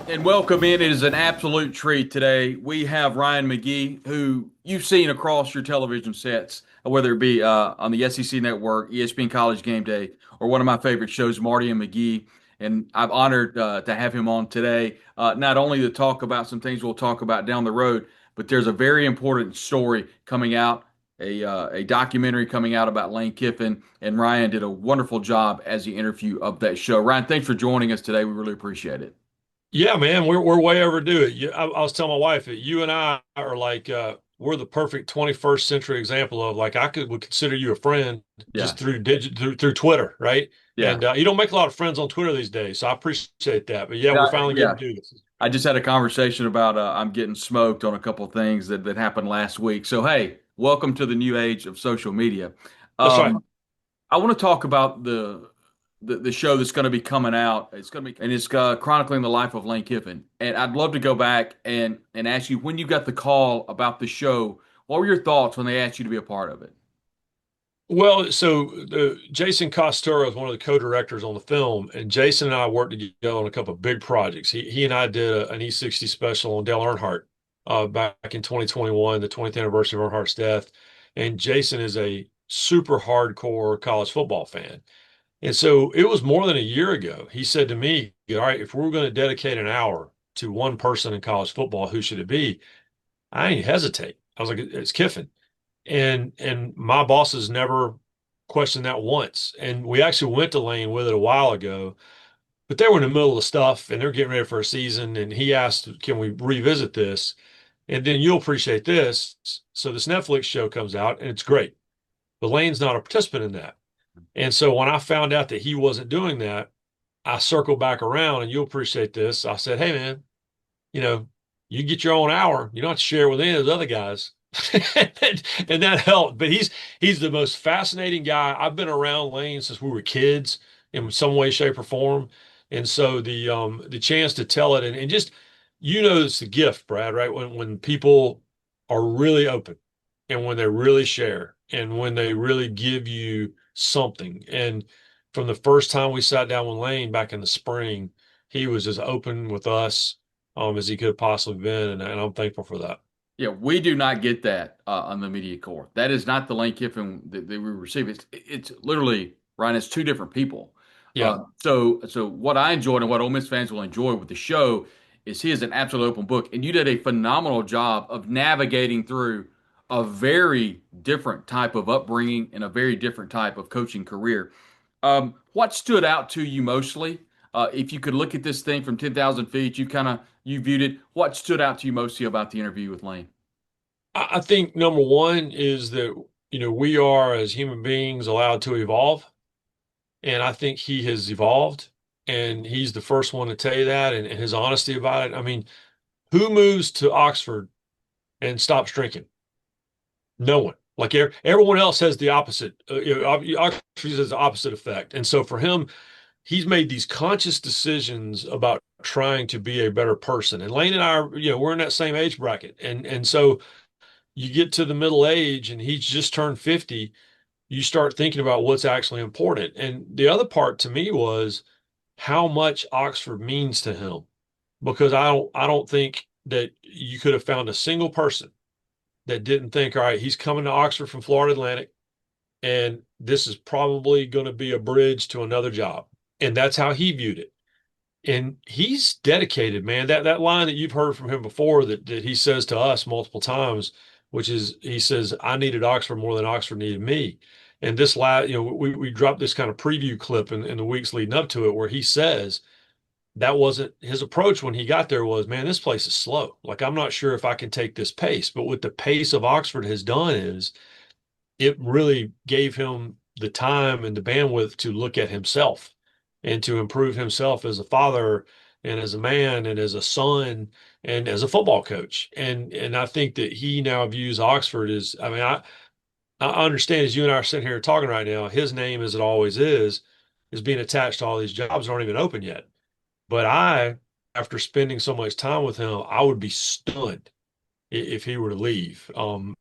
And welcome in. It is an absolute treat today. We have Ryan McGee, who you've seen across your television sets, whether it be on the SEC Network, ESPN College Game Day, or one of my favorite shows, Marty and McGee. And I'm honored to have him on today, not only to talk about some things we'll talk about down the road, but there's a very important story coming out, a documentary coming out about Lane Kiffin. And Ryan did a wonderful job as the interview of that show. Ryan, thanks for joining us today. We really appreciate it. Yeah, man, we're way overdue. I was telling my wife that you and I are like we're the perfect 21st century example of like would consider you a friend Yeah. just through Twitter, right? Yeah. And you don't make a lot of friends on Twitter these days, so I appreciate that. But yeah, Yeah, we're finally yeah. getting to do this. I just had a conversation about I'm getting smoked on a couple of things that happened last week. So hey, welcome to the new age of social media. That's right. Um, I want to talk about the show that's going to be coming out. It's going to be and it's chronicling the life of Lane Kiffin. And I'd love to go back and ask you when you got the call about the show. What were your thoughts when they asked you to be a part of it? Well, so Jason Costero is one of the co-directors on the film, and Jason and I worked together on a couple of big projects. He and I did an E60 special on Dale Earnhardt back in 2021, the 20th anniversary of Earnhardt's death. And Jason is a super hardcore college football fan. And so it was more than a year ago. He said to me, "All right, if we're going to dedicate an hour to one person in college football, who should it be?" I didn't hesitate. I was like, "It's Kiffin." And my bosses never questioned that once. And we actually went to Lane with it a while ago, but they were in the middle of stuff and they're getting ready for a season. And he asked, "Can we revisit this?" And then you'll appreciate this. So this Netflix show comes out and it's great. But Lane's not a participant in that. And so when I found out that he wasn't doing that, I circled back around and you'll appreciate this. I said, "Hey man, you know, you get your own hour. You don't have to share it with any of those other guys." And that helped. But he's the most fascinating guy. I've been around Lane since we were kids in some way, shape, or form. And so the chance to tell it and just it's the gift, Brad, right? When people are really open and when they really share and when they really give you something. And from the first time we sat down with Lane back in the spring, he was as open with us as he could have possibly been, and I'm thankful for that. Yeah, we do not get that on the media corps. That is not the Lane Kiffin that we receive. It's literally, Ryan, it's two different people. Yeah. So what I enjoyed and what Ole Miss fans will enjoy with the show is he is an absolute open book, and you did a phenomenal job of navigating through a very different type of upbringing and a very different type of coaching career. What stood out to you mostly? If you could look at this thing from 10,000 feet, you viewed it. What stood out to you mostly about the interview with Lane? I think number one is that, we are as human beings allowed to evolve. And I think he has evolved. And he's the first one to tell you that and his honesty about it. I mean, who moves to Oxford and stops drinking? No one. Like everyone else has the opposite. Oxford has the opposite effect. And so for him, he's made these conscious decisions about trying to be a better person. And Lane and I, we're in that same age bracket. And so you get to the middle age and he's just turned 50, you start thinking about what's actually important. And the other part to me was how much Oxford means to him. Because I don't think that you could have found a single person that didn't think, all right, he's coming to Oxford from Florida Atlantic, and this is probably going to be a bridge to another job. And that's how he viewed it. And he's dedicated, man. That line that you've heard from him before that he says to us multiple times, which is he says, "I needed Oxford more than Oxford needed me." And we dropped this kind of preview clip in the weeks leading up to it where he says that wasn't his approach when he got there was, "Man, this place is slow. Like I'm not sure if I can take this pace." But what the pace of Oxford has done is it really gave him the time and the bandwidth to look at himself and to improve himself as a father and as a man and as a son and as a football coach. And I think that he now views Oxford as, I mean, I understand as you and I are sitting here talking right now, his name, as it always is being attached to all these jobs that aren't even open yet. But after spending so much time with him, I would be stunned if he were to leave,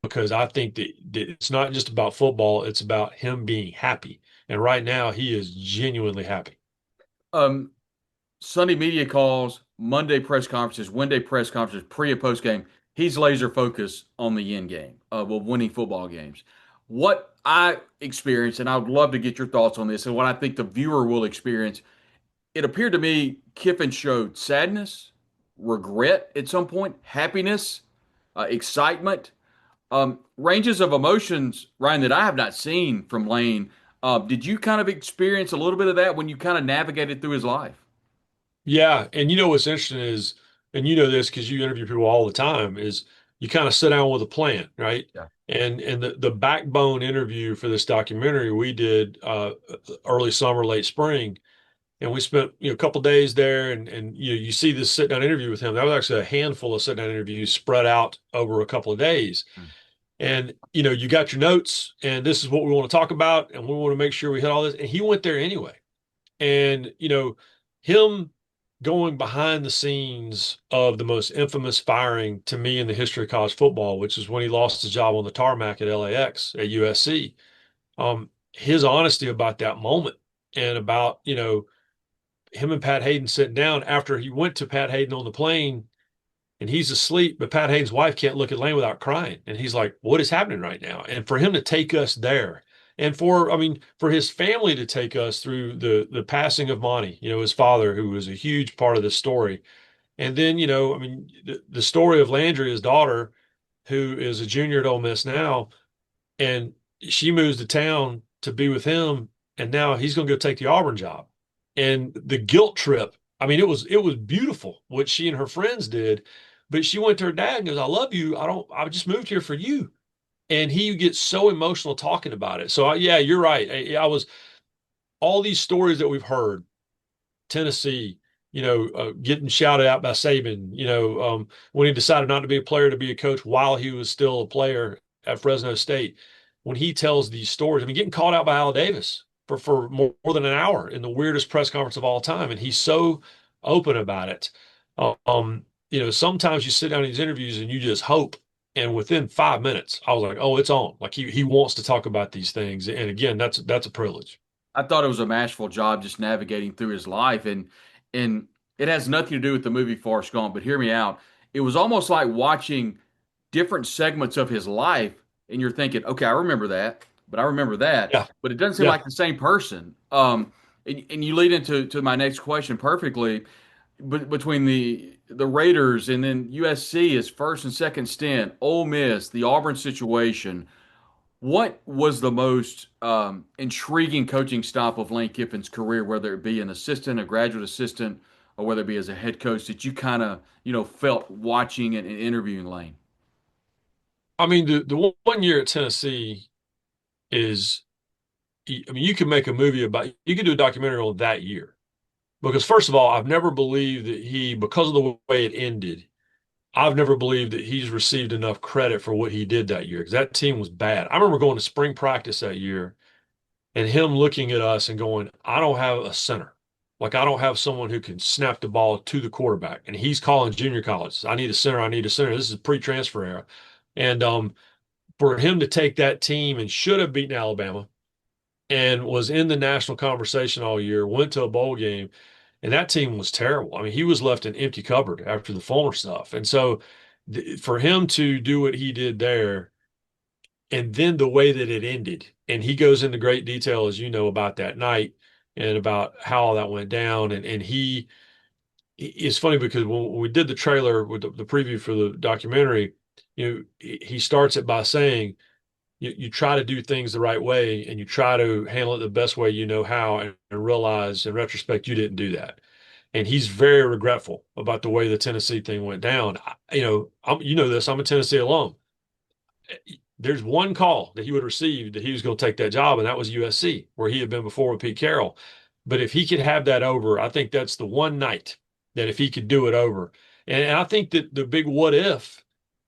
because I think that it's not just about football, it's about him being happy. And right now, he is genuinely happy. Um, Sunday media calls, Monday press conferences, Wednesday press conferences, pre and post game. He's laser focused on the end game of winning football games. What I experienced, and I would love to get your thoughts on this, and what I think the viewer will experience, it appeared to me Kiffin showed sadness, regret at some point, happiness, excitement, ranges of emotions, Ryan, that I have not seen from Lane. Did you kind of experience a little bit of that when you kind of navigated through his life? Yeah, and you know what's interesting is, and you know this because you interview people all the time, is you kind of sit down with a plan, right? Yeah. And the backbone interview for this documentary we did early summer, late spring, and we spent a couple days there, and you see this sit down interview with him. That was actually a handful of sit down interviews spread out over a couple of days. Mm. And you got your notes, and this is what we want to talk about, and we want to make sure we hit all this. And he went there anyway. And him going behind the scenes of the most infamous firing to me in the history of college football, which is when he lost his job on the tarmac at LAX at USC. His honesty about that moment and about, him and Pat Hayden sitting down after he went to Pat Hayden on the plane and he's asleep, but Pat Hayden's wife can't look at Lane without crying. And he's like, what is happening right now? And for him to take us there, and for his family to take us through the passing of Monty, his father, who was a huge part of the story. And then, the story of Landry, his daughter, who is a junior at Ole Miss now, and she moves to town to be with him, and now he's going to go take the Auburn job. And the guilt trip, it was beautiful what she and her friends did, but she went to her dad and goes, "I love you. I just moved here for you." And he gets so emotional talking about it. So yeah, you're right. I was all these stories that we've heard, Tennessee, getting shouted out by Saban, when he decided not to be a player to be a coach while he was still a player at Fresno State. When he tells these stories, getting called out by Al Davis for more than an hour in the weirdest press conference of all time, and he's so open about it. Sometimes you sit down in these interviews and you just hope. And within 5 minutes, I was like, "Oh, it's on!" Like he wants to talk about these things, and again, that's a privilege. I thought it was a masterful job just navigating through his life, and it has nothing to do with the movie Forrest Gump. But hear me out. It was almost like watching different segments of his life, and you're thinking, okay, I remember that, but I remember that, Yeah, but it doesn't seem yeah. like the same person. And you lead into my next question perfectly. But between the Raiders and then USC, his first and second stint, Ole Miss, the Auburn situation. What was the most intriguing coaching stop of Lane Kiffin's career, whether it be an assistant, a graduate assistant, or whether it be as a head coach that you kind of, felt watching and interviewing Lane? The one year at Tennessee is, you can make a movie about, you can do a documentary on that year. Because first of all, I've never believed that because of the way it ended, I've never believed that he's received enough credit for what he did that year because that team was bad. I remember going to spring practice that year and him looking at us and going, I don't have a center. Like, I don't have someone who can snap the ball to the quarterback. And he's calling junior colleges. I need a center. I need a center. This is pre-transfer era. And for him to take that team and should have beaten Alabama and was in the national conversation all year, went to a bowl game, and that team was terrible. He was left an empty cupboard after the Fulmer stuff. And so for him to do what he did there, and then the way that it ended, and he goes into great detail, as you know, about that night and about how all that went down. And it's funny because when we did the trailer with the preview for the documentary, he starts it by saying, you try to do things the right way and you try to handle it the best way you know how, and realize in retrospect you didn't do that. And he's very regretful about the way the Tennessee thing went down. This, I'm a Tennessee alum. There's one call that he would receive that he was going to take that job, and that was USC, where he had been before with Pete Carroll. But if he could have that over, I think that's the one night that if he could do it over. And I think that the big what if,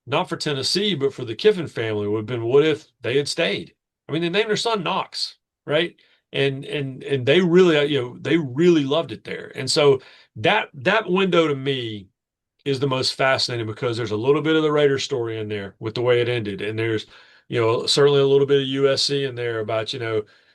not for Tennessee, but for the Kiffin family, would have been what if they had stayed. They named their son Knox, right? And they really, they really loved it there. And so that window to me is the most fascinating because there's a little bit of the Raiders story in there with the way it ended. And there's, certainly a little bit of USC in there about,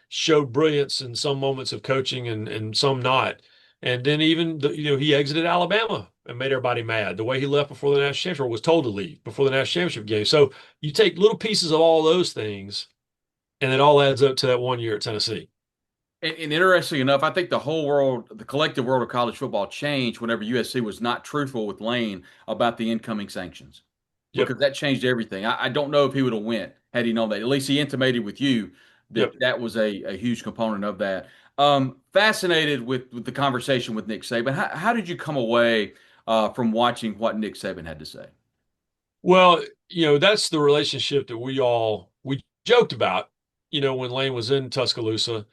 showed brilliance in some moments of coaching and some not. And then even he exited Alabama and made everybody mad. The way he left before the national championship, or was told to leave before the national championship game. So you take little pieces of all those things, and it all adds up to that 1 year at Tennessee. And interesting enough, I think the whole world, the collective world of college football changed whenever USC was not truthful with Lane about the incoming sanctions, Yep. because that changed everything. I don't know if he would have went had he known that. At least he intimated with you Yep. that that was a huge component of that. Fascinated with the conversation with Nick Saban. How did you come away from watching what Nick Saban had to say? Well, that's the relationship that we joked about, when Lane was in Tuscaloosa.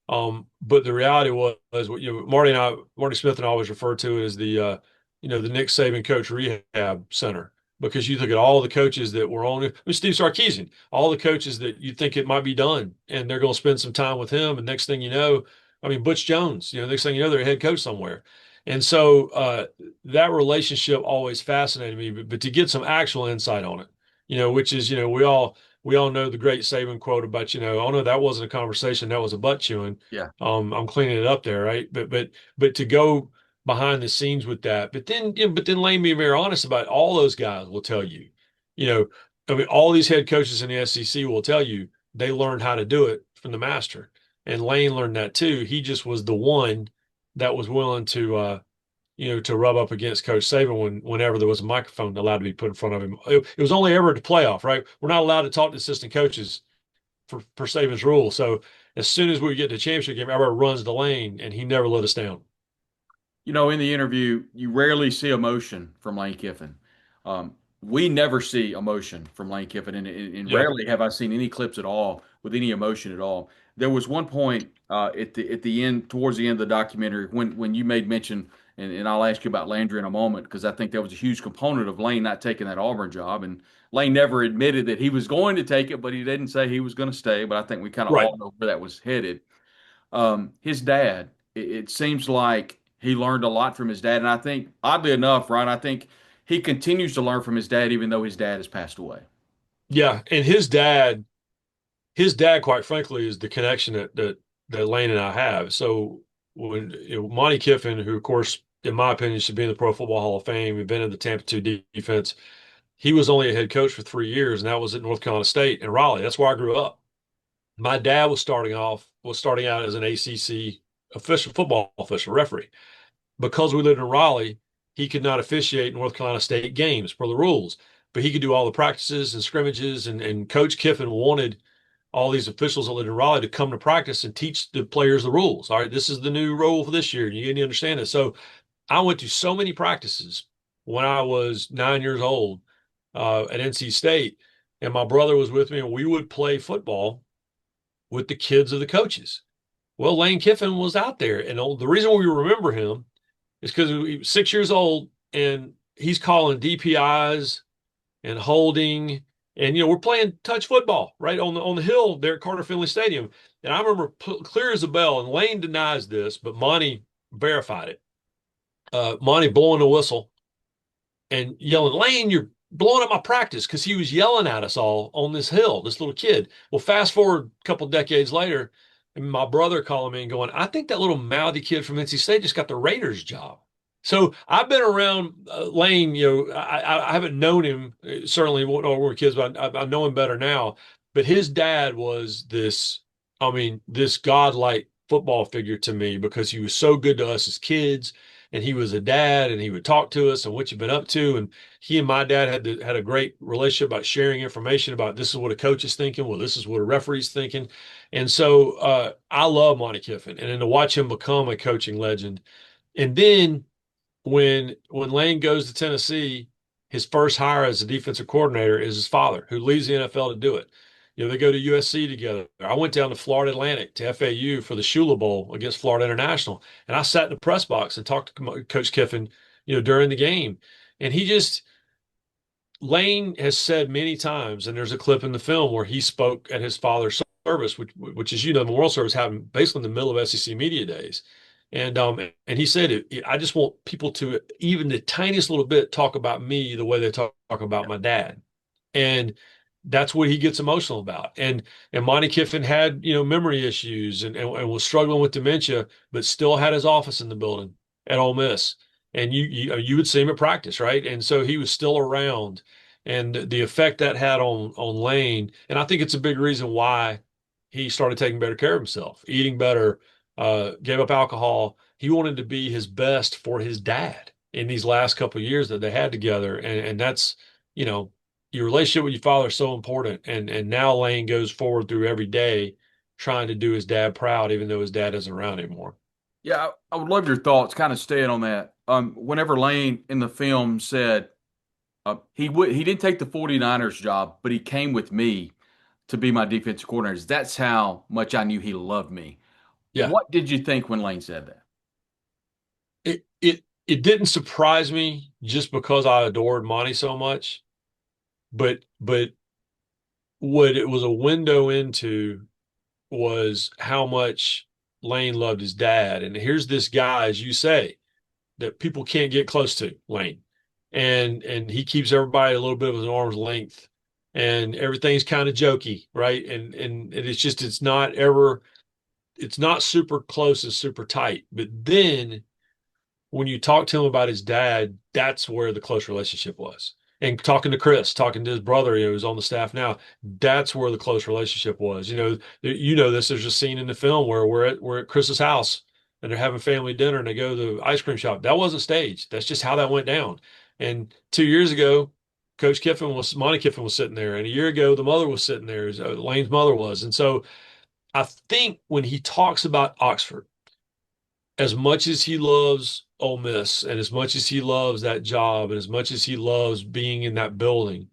But the reality was what Marty Smith and I always refer to it as the Nick Saban Coach Rehab Center, because you look at all the coaches that were on it. I mean, Steve Sarkisian, all the coaches that you think it might be done, and they're going to spend some time with him, and next thing you know, I mean, Butch Jones, next thing you know, they're a head coach somewhere. And so that relationship always fascinated me, but to get some actual insight on it, which is, we all know the great Saban quote about, oh no, that wasn't a conversation, that was a butt chewing. Yeah. I'm cleaning it up there, right? But to go behind the scenes with that, but then Lane being very honest about it, all those guys will tell you, you know, I mean, all these head coaches in the SEC will tell you they learned how to do it from the master, and Lane learned that too. He just was the one that was willing to rub up against Coach Saban whenever there was a microphone allowed to be put in front of him. It was only ever at the playoff, right? We're not allowed to talk to assistant coaches for Saban's rule. So as soon as we get to the championship game, everybody runs the lane, and he never let us down. In the interview, you rarely see emotion from Lane Kiffin. We never see emotion from Lane Kiffin, and Yeah, rarely have I seen any clips at all with any emotion at all. There was one point at the end, towards the end of the documentary, when you made mention, and I'll ask you about Landry in a moment, because I think that was a huge component of Lane not taking that Auburn job. And Lane never admitted that he was going to take it, but he didn't say he was going to stay. But I think we kind of right. all know where that was headed. His dad, it seems like he learned a lot from his dad. And I think, oddly enough, Ryan, I think he continues to learn from his dad, even though his dad has passed away. Yeah, and his dad, quite frankly, is the connection that Lane and I have. So when Monty Kiffin, who of course, in my opinion, should be in the Pro Football Hall of Fame, invented the Tampa 2 defense. He was only a head coach for 3 years, and that was at North Carolina State in Raleigh. That's where I grew up. My dad was starting out as an ACC official, football official referee. Because we lived in Raleigh, he could not officiate North Carolina State games per the rules, but he could do all the practices and scrimmages. And Coach Kiffin wanted all these officials that lived in Raleigh to come to practice and teach the players the rules. All right, this is the new rule for this year. You need to understand it. So I went to so many practices when I was 9 years old at NC State, and my brother was with me, and we would play football with the kids of the coaches. Well, Lane Kiffin was out there, and the reason we remember him is because he was 6 years old, and he's calling DPIs and holding, and we're playing touch football right on the hill there at Carter Finley Stadium. And I remember clear as a bell, and Lane denies this, but Monty verified it. Monty blowing the whistle and yelling, "Lane, you're blowing up my practice," because he was yelling at us all on this hill, this little kid. Well, fast forward a couple decades later, and my brother calling me and going, "I think that little mouthy kid from NC State just got the Raiders job." So I've been around Lane. I haven't known him certainly when we were kids, but I know him better now. But his dad was this, I mean, this godlike football figure to me, because he was so good to us as kids, and he was a dad, and he would talk to us and what you've been up to. And he and my dad had a great relationship about sharing information about, this is what a coach is thinking. Well, this is what a referee's thinking. And so I love Monty Kiffin, and then to watch him become a coaching legend. And then when Lane goes to Tennessee, his first hire as a defensive coordinator is his father, who leaves the NFL to do it. They go to USC together. I went down to Florida Atlantic to FAU for the Shula Bowl against Florida International, and I sat in the press box and talked to Coach Kiffin, during the game. And Lane has said many times, and there's a clip in the film where he spoke at his father's service, which is, the Memorial Service happened basically in the middle of SEC media days. And he said, I just want people to, even the tiniest little bit, talk about me the way they talk about my dad. And that's what he gets emotional about. And Monty Kiffin had, memory issues, and was struggling with dementia, but still had his office in the building. at Ole Miss, and you would see him at practice, right? And so he was still around, and the effect that had on Lane, and I think it's a big reason why he started taking better care of himself, eating better, gave up alcohol. He wanted to be his best for his dad in these last couple of years that they had together, and that's you know your relationship with your father is so important, and now Lane goes forward through every day trying to do his dad proud, even though his dad isn't around anymore. Yeah, I would love your thoughts, kind of staying on that. Whenever Lane in the film said he didn't take the 49ers job, but he came with me to be my defensive coordinator. That's how much I knew he loved me. Yeah, What did you think when Lane said that? it didn't surprise me just because I adored Monty so much, but what it was a window into was how much Lane loved his dad. And here's this guy, as you say, that people can't get close to, Lane. And he keeps everybody a little bit of an arm's length. And everything's kind of jokey, right? And it's not super close and super tight. But then when you talk to him about his dad, that's where the close relationship was. And talking to Chris, talking to his brother, who's on the staff now, that's where the close relationship was. You know this. There's a scene in the film where we're at Chris's house and they're having family dinner and they go to the ice cream shop. That wasn't staged. That's just how that went down. And 2 years ago, Monty Kiffin was sitting there, and a year ago, the mother was sitting there, Lane's mother was. And so I think when he talks about Oxford, as much as he loves Ole Miss and as much as he loves that job and as much as he loves being in that building,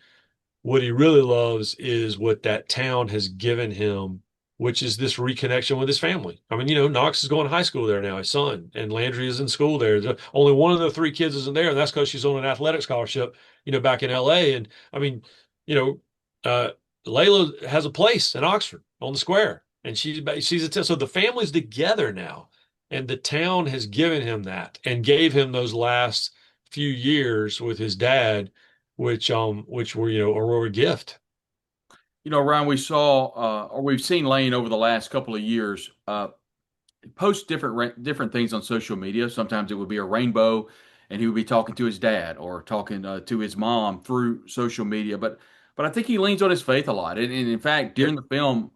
what he really loves is what that town has given him, which is this reconnection with his family. I mean, Knox is going to high school there now, his son, and Landry is in school there. Only one of the three kids isn't there, and that's because she's on an athletic scholarship, back in LA. And I mean, you know, uh, Layla has a place in Oxford on the square, and so the family's together now, and the town has given him that and gave him those last few years with his dad which were, a real gift. Ryan, we've seen Lane over the last couple of years post different things on social media. Sometimes it would be a rainbow, and he would be talking to his dad or talking to his mom through social media. But I think he leans on his faith a lot. And in fact, Yep. during the film,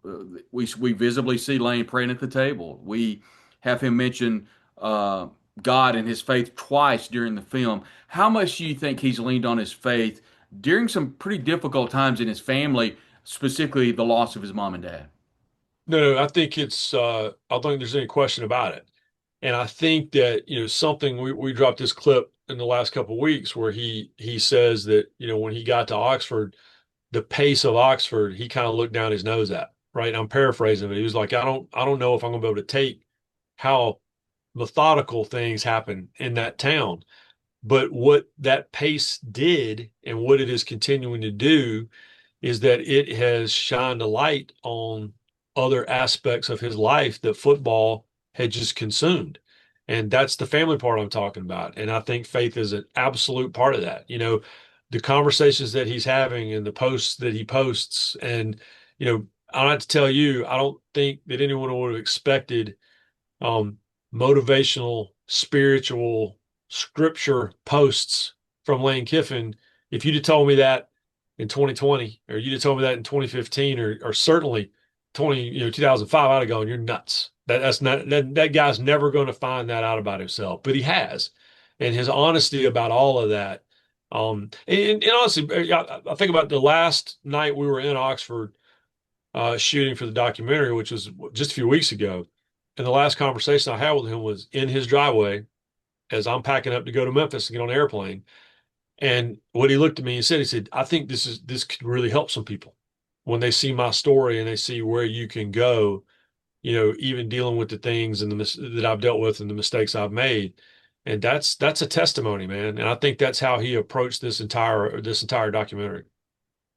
we visibly see Lane praying at the table. We have him mention uh, God and his faith twice during the film. How much do you think he's leaned on his faith during some pretty difficult times in his family, specifically the loss of his mom and dad? No, I think I don't think there's any question about it. And I think that, something we dropped this clip in the last couple of weeks where he says that, when he got to Oxford, the pace of Oxford, he kind of looked down his nose at, right? I'm paraphrasing, but he was like, I don't know if I'm gonna be able to take how methodical things happen in that town. But what that pace did and what it is continuing to do is that it has shined a light on other aspects of his life that football had just consumed. And that's the family part I'm talking about. And I think faith is an absolute part of that. The conversations that he's having and the posts that he posts. And, I don't have to tell you, I don't think that anyone would have expected um, motivational, spiritual, scripture posts from Lane Kiffin. If you'd have told me that in 2020, or you'd have told me that in 2015, or certainly 2005, I'd have gone, "You're nuts. That's not that guy's never going to find that out about himself." But he has, and his honesty about all of that. And honestly, I think about the last night we were in Oxford shooting for the documentary, which was just a few weeks ago. And the last conversation I had with him was in his driveway as I'm packing up to go to Memphis and get on an airplane. And what he looked at me and said, he said, "I think this could really help some people when they see my story and they see where you can go, even dealing with the things and that I've dealt with and the mistakes I've made." And that's a testimony, man. And I think that's how he approached this entire documentary.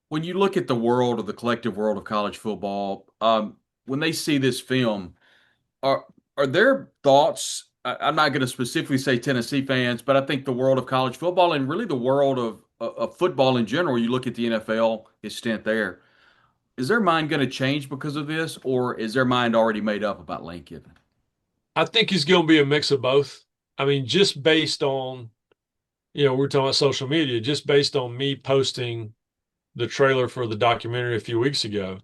When you look at the world of the collective world of college football, when they see this film, are are their thoughts? I'm not going to specifically say Tennessee fans, but I think the world of college football and really the world of football in general. You look at the NFL, his stint there. Is their mind going to change because of this, or is their mind already made up about Lane Kiffin? I think he's going to be a mix of both. I mean, just based on, we're talking about social media, just based on me posting the trailer for the documentary a few weeks ago.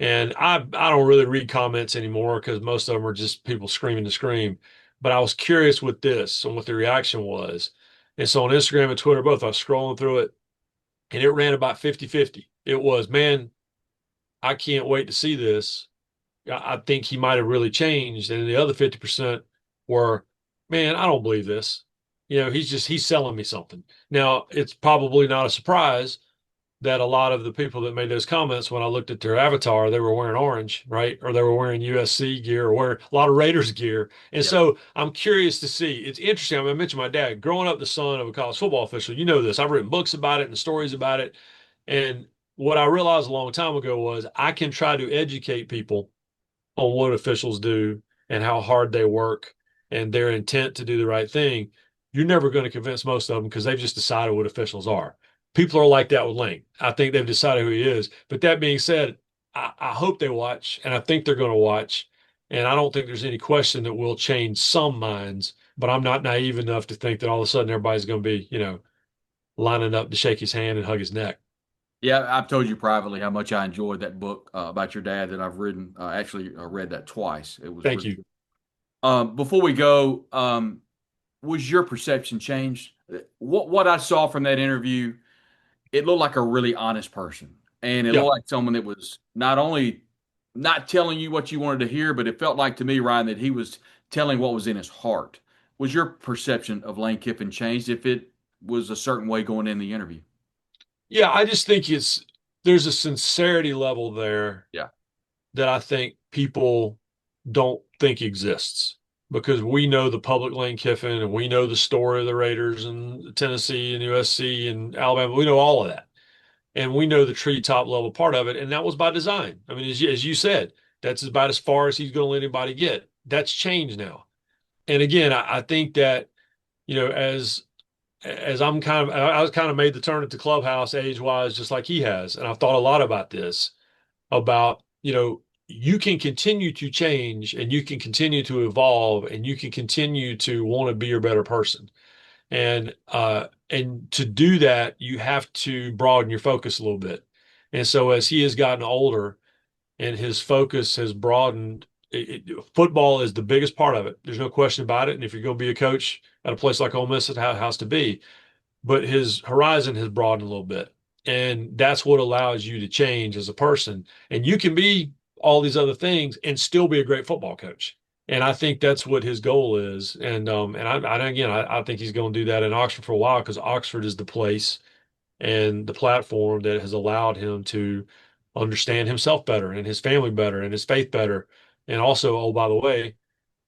And I don't really read comments anymore because most of them are just people screaming to scream. But I was curious with this and what the reaction was. And so on Instagram and Twitter, both, I was scrolling through it and it ran about 50-50. It was, man, I can't wait to see this. I think he might have really changed. And the other 50% were, man, I don't believe this. He's selling me something. Now, it's probably not a surprise that a lot of the people that made those comments, when I looked at their avatar, they were wearing orange, right? Or they were wearing USC gear or wearing a lot of Raiders gear. And Yeah. so I'm curious to see. It's interesting. I mentioned my dad, growing up the son of a college football official. You know this. I've written books about it and stories about it. And what I realized a long time ago was I can try to educate people on what officials do and how hard they work and their intent to do the right thing. You're never going to convince most of them because they've just decided what officials are. People are like that with Lane. I think they've decided who he is. But that being said, I hope they watch, and I think they're going to watch. And I don't think there's any question that will change some minds. But I'm not naive enough to think that all of a sudden everybody's going to be, lining up to shake his hand and hug his neck. Yeah, I've told you privately how much I enjoyed that book about your dad that I've written. Actually, read that twice. It was Thank really you. good. Before we go, was your perception changed? What I saw from that interview, it looked like a really honest person, and it Yeah. looked like someone that was not only not telling you what you wanted to hear, but it felt like to me, Ryan, that he was telling what was in his heart. Was your perception of Lane Kiffin changed if it was a certain way going in the interview? Yeah. I just think there's a sincerity level there Yeah. that I think people don't think exists because we know the public Lane Kiffin and we know the story of the Raiders and Tennessee and USC and Alabama. We know all of that. And we know the treetop level part of it. And that was by design. I mean, as you said, that's about as far as he's going to let anybody get. That's changed now. And again, I think that, as I was kind of made the turn at the clubhouse age wise, just like he has. And I've thought a lot about this about, you can continue to change and you can continue to evolve and you can continue to want to be a better person. And to do that, you have to broaden your focus a little bit. And so as he has gotten older and his focus has broadened, football is the biggest part of it. There's no question about it. And if you're going to be a coach at a place like Ole Miss, it has to be. But his horizon has broadened a little bit. And that's what allows you to change as a person. And you can be all these other things and still be a great football coach. And I think that's what his goal is. And again, I think he's going to do that in Oxford for a while because Oxford is the place and the platform that has allowed him to understand himself better and his family better and his faith better. And also, oh, by the way,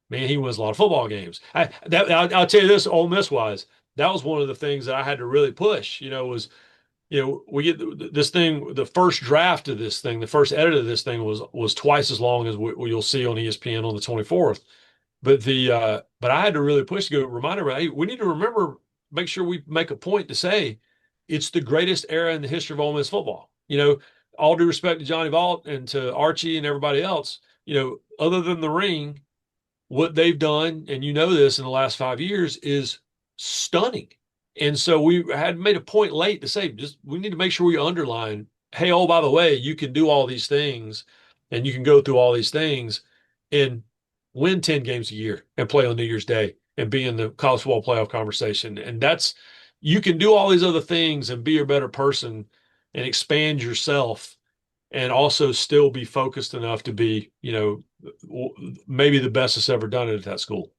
man, he wins a lot of football games. I'll tell you this, Ole Miss wise, that was one of the things that I had to really push. We get this thing, the first draft of this thing, the first edit of this thing was twice as long as you'll see on ESPN on the 24th. But I had to really push to go remind everybody, hey, we need to remember, make sure we make a point to say it's the greatest era in the history of Ole Miss football. All due respect to Johnny Vaught and to Archie and everybody else, other than the ring, what they've done, and this in the last 5 years, is stunning. And so we had made a point late to say, just we need to make sure we underline, hey, oh, by the way, you can do all these things and you can go through all these things and win 10 games a year and play on New Year's Day and be in the college football playoff conversation. And you can do all these other things and be a better person and expand yourself and also still be focused enough to be, maybe the best that's ever done it at that school.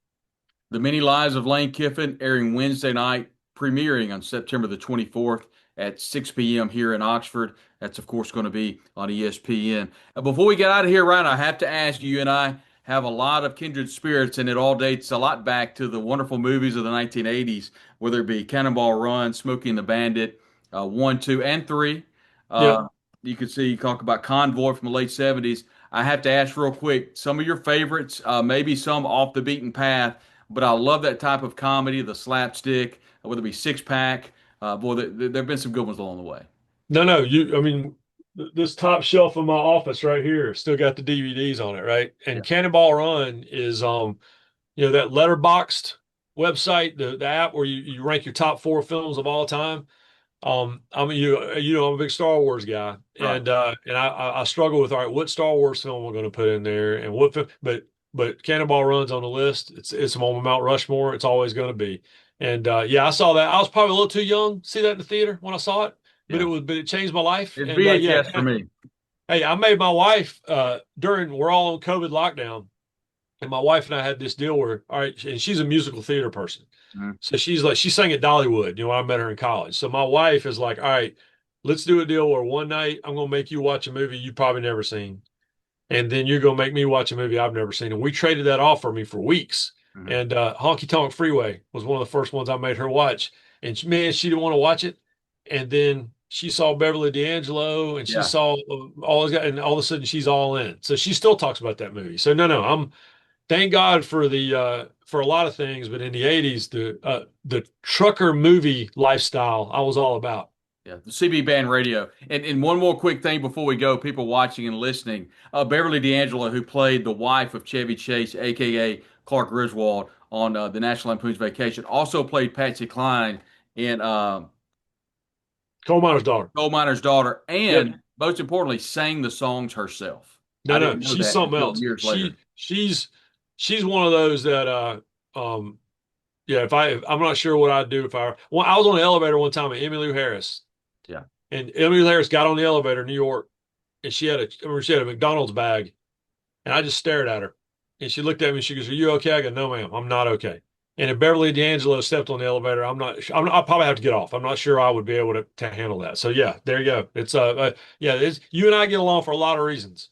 The Many Lives of Lane Kiffin airing Wednesday night, premiering on September the 24th at 6 p.m. here in Oxford. That's, of course, going to be on ESPN. Before we get out of here, Ryan, I have to ask you and I have a lot of kindred spirits, and it all dates a lot back to the wonderful movies of the 1980s, whether it be Cannonball Run, Smokey and the Bandit, 1, 2, and 3. Yep. You can see, you talk about Convoy from the late 70s. I have to ask real quick, some of your favorites, maybe some off the beaten path, but I love that type of comedy, the slapstick, whether it be Six Pack. Boy, there have been some good ones along the way. No, no, I mean, this top shelf of my office right here still got the DVDs on it, right? Yeah. And Cannonball Run is, that letterboxed website, the app where you rank your top 4 films of all time. I'm a big Star Wars guy, Right. and I struggle with, all right, what Star Wars film we're going to put in there, and but Cannonball Run's on the list. It's on Mount Rushmore. It's always going to be. And yeah, I saw that. I was probably a little too young to see that in the theater when I saw it, Yeah. but it changed my life. It's And yeah, VHS for me. hey, I made my wife during we're all on COVID lockdown. And my wife and I had this deal where, all right, and she's a musical theater person. Mhm. So she sang at Dollywood, when I met her in college. So my wife is like, all right, let's do a deal where one night I'm going to make you watch a movie you've probably never seen. And then you're going to make me watch a movie I've never seen. And we traded that off for me for weeks. Mhm. And Honky Tonk Freeway was one of the first ones I made her watch. And man, she didn't want to watch it. And then she saw Beverly D'Angelo and she Yeah. saw all those guys, and all of a sudden she's all in. So she still talks about that movie. So no, I'm thank God for the for a lot of things, but in the '80s, the trucker movie lifestyle I was all about. Yeah, the CB band radio. And one more quick thing before we go, people watching and listening. Beverly D'Angelo, who played the wife of Chevy Chase, aka Clark Griswold, on the National Lampoon's Vacation, also played Patsy Cline in Coal miner's daughter. Coal Miner's Daughter, Yep. and most importantly, sang the songs herself. I No, didn't know she's that something until else. years later. She's one of those that yeah. If I'm not sure what I'd do if well, I was on the elevator one time with Emmylou Harris, Yeah. and Emmylou Harris got on the elevator in New York, and she had a McDonald's bag, and I just stared at her. And she looked at me and she goes, "Are you okay?" I go, "No, ma'am, I'm not okay." And if Beverly D'Angelo stepped on the elevator, I'll probably have to get off. I'm not sure I would be able to handle that. So yeah, there you go. Yeah, you and I get along for a lot of reasons.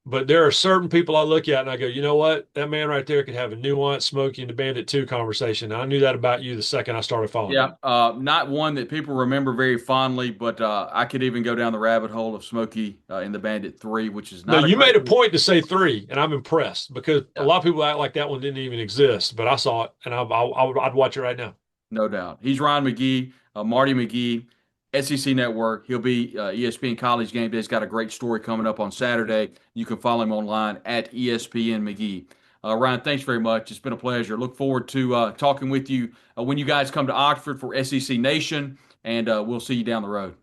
But there are certain people I look at and I go, you know what? That man right there could have a nuanced Smokey and the Bandit 2 conversation. I knew that about you the second I started following you. Yeah, not one that people remember very fondly, but I could even go down the rabbit hole of Smokey in the Bandit 3, which is No, not a you great made a movie. point to say 3, and I'm impressed because a Yeah, lot of people act like that one didn't even exist. But I saw it, and I'd watch it right now. no doubt. He's Ryan McGee, Marty McGee, SEC Network. He'll be ESPN College Game Day. He's got a great story coming up on Saturday. You can follow him online at ESPN McGee. Ryan, thanks very much. It's been a pleasure. Look forward to talking with you when you guys come to Oxford for SEC Nation, and we'll see you down the road.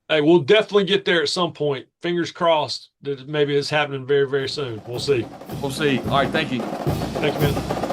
Hey, we'll definitely get there at some point. Fingers crossed that maybe it's happening very, very soon. We'll see. We'll see. All right, thank you. Thank you, man.